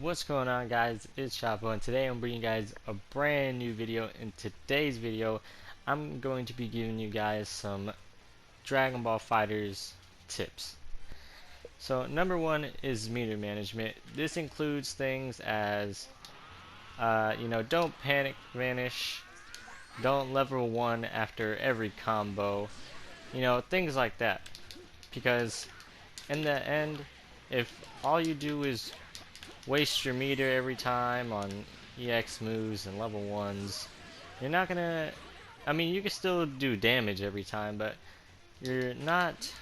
What's going on, guys? It's itxChapo, and today I'm bringing you guys a brand new video. In today's video, I'm going to be giving you guys some Dragon Ball FighterZ tips. So number one is meter management. This includes things as don't panic vanish, don't level 1 after every combo, things like that. Because in the end, if all you do is waste your meter every time on EX moves and level 1s, you're not gonna... I mean, you can still do damage every time, but you're not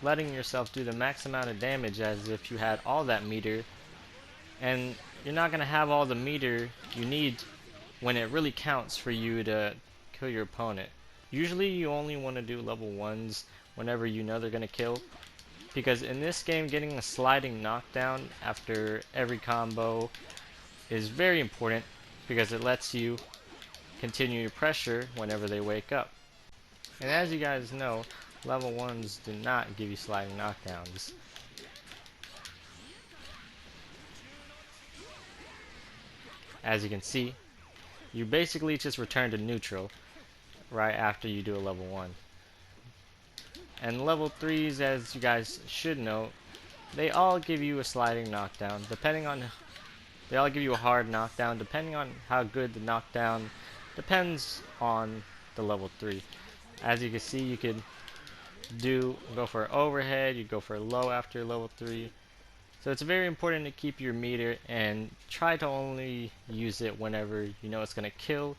letting yourself do the max amount of damage as if you had all that meter, and you're not gonna have all the meter you need when it really counts for you to kill your opponent. Usually you only want to do level 1s whenever you know they're gonna kill, because in this game getting a sliding knockdown after every combo is very important, because it lets you continue your pressure whenever they wake up. And as you guys know, level 1s do not give you sliding knockdowns. As you can see, you basically just return to neutral right after you do a level 1. And level 3s, as you guys should know, they all give you a sliding knockdown, they all give you a hard knockdown, depending on how good the knockdown depends on the level 3. As you can see, you could go for overhead, you go for low after level 3. So it's very important to keep your meter and try to only use it whenever you know it's going to kill,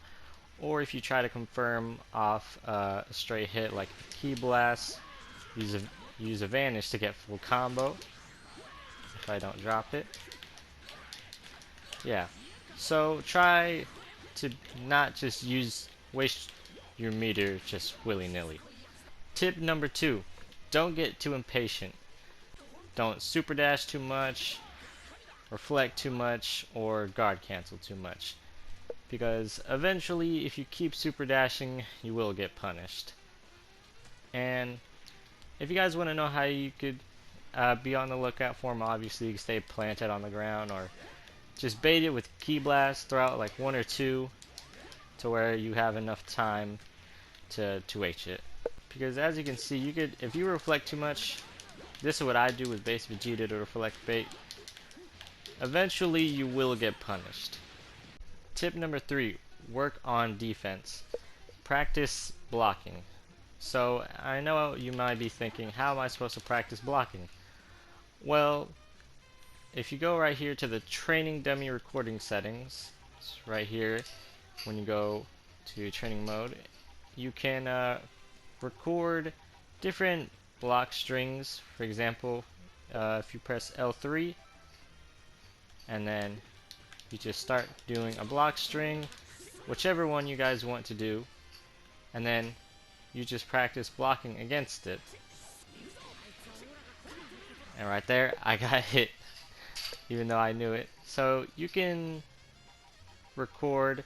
or if you try to confirm off a straight hit like a key blast, use a vanish to get full combo if I don't drop it. Yeah, so try to not just waste your meter just willy-nilly. Tip number 2, don't get too impatient. Don't super dash too much, reflect too much, or guard cancel too much, because eventually if you keep super dashing you will get punished. And if you guys want to know how you could be on the lookout for them, obviously you can stay planted on the ground, or just bait it with key blast, throw out like 1 or 2 to where you have enough time to 2H it. Because as you can see, if you reflect too much, this is what I do with base Vegeta to reflect bait, eventually you will get punished. Tip number 3, work on defense. Practice blocking. So I know you might be thinking, how am I supposed to practice blocking? Well, if you go right here to the training dummy recording settings, it's right here, when you go to training mode, you can record different block strings. For example, if you press L3 and then you just start doing a block string, whichever one you guys want to do, and then you just practice blocking against it. And right there, I got hit, even though I knew it. So you can record,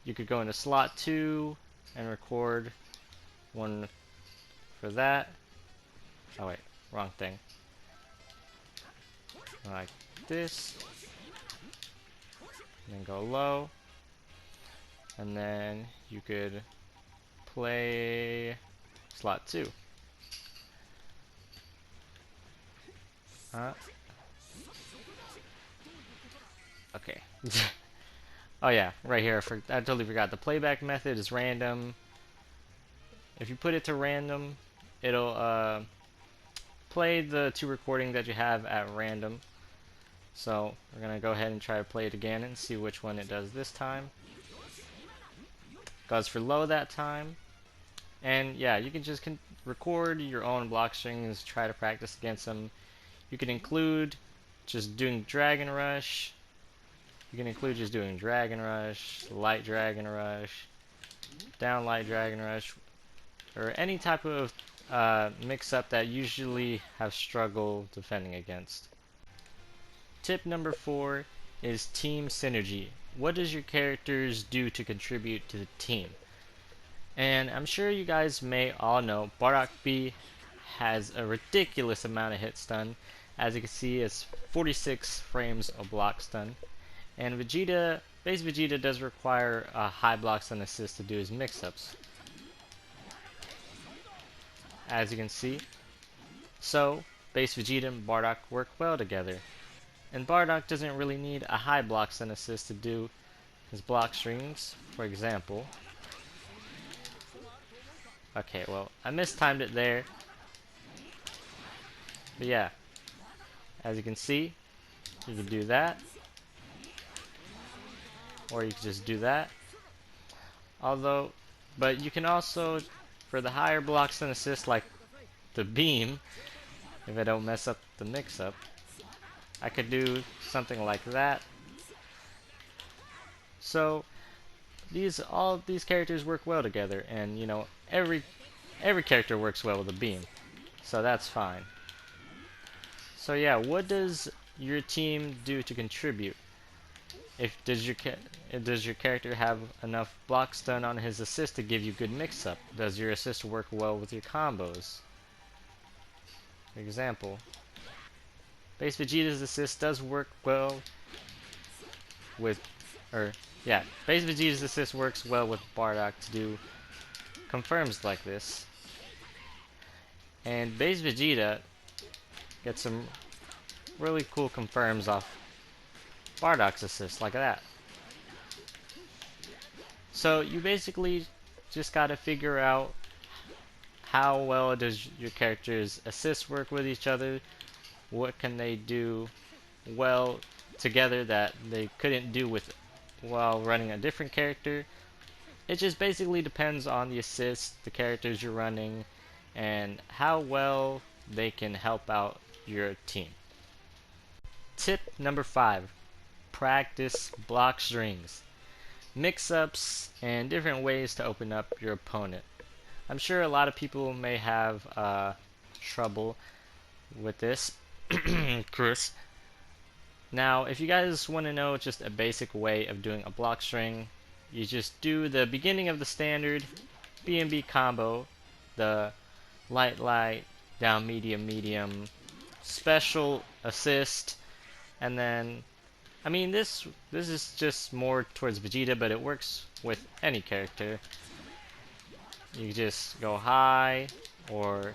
you could go into slot 2 and record one for that. Oh wait, wrong thing. Like this. And then go low. And then you could play slot 2. Okay. Oh yeah, right here. I totally forgot. The playback method is random. If you put it to random, it'll play the 2 recordings that you have at random. So we're gonna go ahead and try to play it again and see which one it does this time. Goes for low that time. And yeah, you can just record your own block strings, try to practice against them. You can include just doing Dragon Rush. You can include just doing Dragon Rush, Light Dragon Rush, Down Light Dragon Rush, or any type of mix-up that usually have struggle defending against. Tip number 4 is team synergy. What does your characters do to contribute to the team? And I'm sure you guys may all know Barak B has a ridiculous amount of hit stun, As you can see, it's 46 frames of block stun. And Vegeta, base Vegeta does require a high block stun assist to do his mix-ups, as you can see. So, base Vegeta and Bardock work well together. And Bardock doesn't really need a high block stun assist to do his block strings, for example. Okay, well, I mistimed it there. But yeah, as you can see, you can do that. Or you can just do that. But you can also, for the higher blocks and assists like the beam, if I don't mess up the mix-up, I could do something like that. So all of these characters work well together, and you know, every character works well with a beam, so that's fine. So yeah, what does your team do to contribute? Does your character have enough block stun on his assist to give you good mix-up? Does your assist work well with your combos? For example, base Vegeta's assist does work well with, base Vegeta's assist works well with Bardock to do confirms like this. And base Vegeta gets some really cool confirms off Bardock's assist like that. So you basically just gotta figure out how well does your character's assists work with each other, what can they do well together that they couldn't do while running a different character. It just basically depends on the assists, the characters you're running, and how well they can help out your team. Tip number 5. Practice block strings, mix-ups, and different ways to open up your opponent. I'm sure a lot of people may have trouble with this. Chris. Now, if you guys want to know just a basic way of doing a block string, you just do the beginning of the standard B&B combo, the light, down, medium, special, assist, and then, I mean, this is just more towards Vegeta, but it works with any character. You just go high, or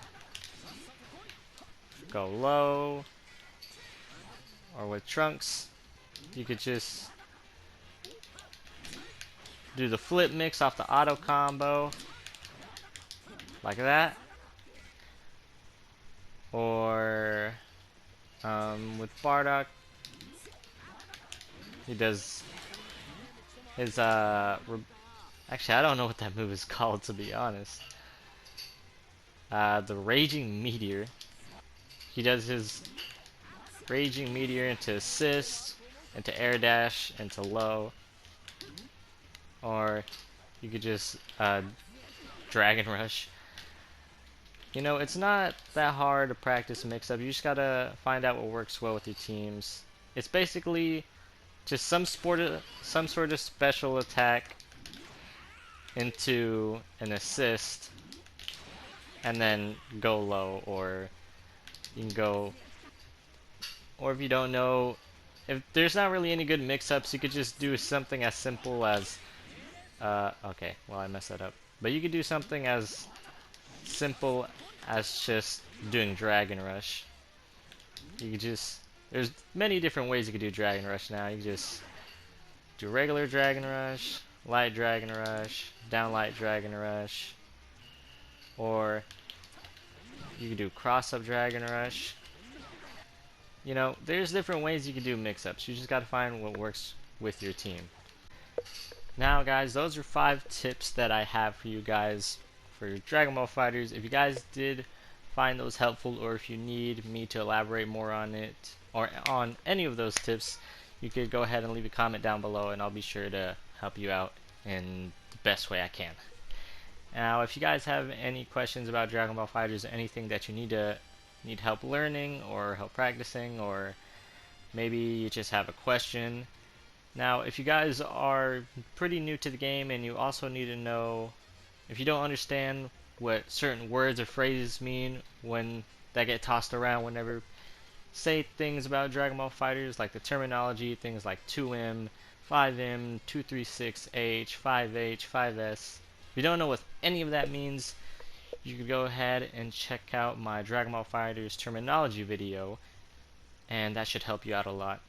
go low, or with Trunks, you could just do the flip mix off the auto combo, like that. Or with Bardock, he does his actually I don't know what that move is called, to be honest. The Raging Meteor. He does his Raging Meteor into assist, into air dash, into low. Or you could just Dragon Rush. You know, it's not that hard to practice mix-up. You just gotta find out what works well with your teams. It's basically just some sort of special attack into an assist, and then go low, or you can go, or if you don't know, if there's not really any good mix-ups, you could just do something as simple as okay, well, I messed that up. But you could do something as simple as just doing Dragon Rush. You could just, there's many different ways you could do Dragon Rush now. You could just do regular Dragon Rush, light Dragon Rush, down light Dragon Rush, or you could do cross-up Dragon Rush. You know, there's different ways you can do mix-ups. You just gotta find what works with your team. Now guys, those are 5 tips that I have for you guys for Dragon Ball FighterZ. If you guys did find those helpful, or if you need me to elaborate more on it, or on any of those tips, you could go ahead and leave a comment down below, and I'll be sure to help you out in the best way I can. Now, if you guys have any questions about Dragon Ball FighterZ, anything that you need help learning, or help practicing, or maybe you just have a question. Now, if you guys are pretty new to the game and you also need to know, if you don't understand what certain words or phrases mean when that get tossed around whenever say things about Dragon Ball FighterZ, like the terminology, things like 2M, 5M, 236H, 5H, 5S. If you don't know what any of that means, you can go ahead and check out my Dragon Ball FighterZ terminology video, and that should help you out a lot.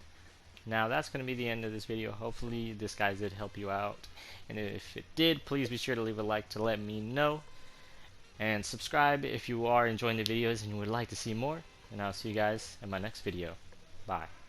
Now that's going to be the end of this video. Hopefully this guy did help you out, and if it did, please be sure to leave a like to let me know, and subscribe if you are enjoying the videos and you would like to see more, and I'll see you guys in my next video. Bye.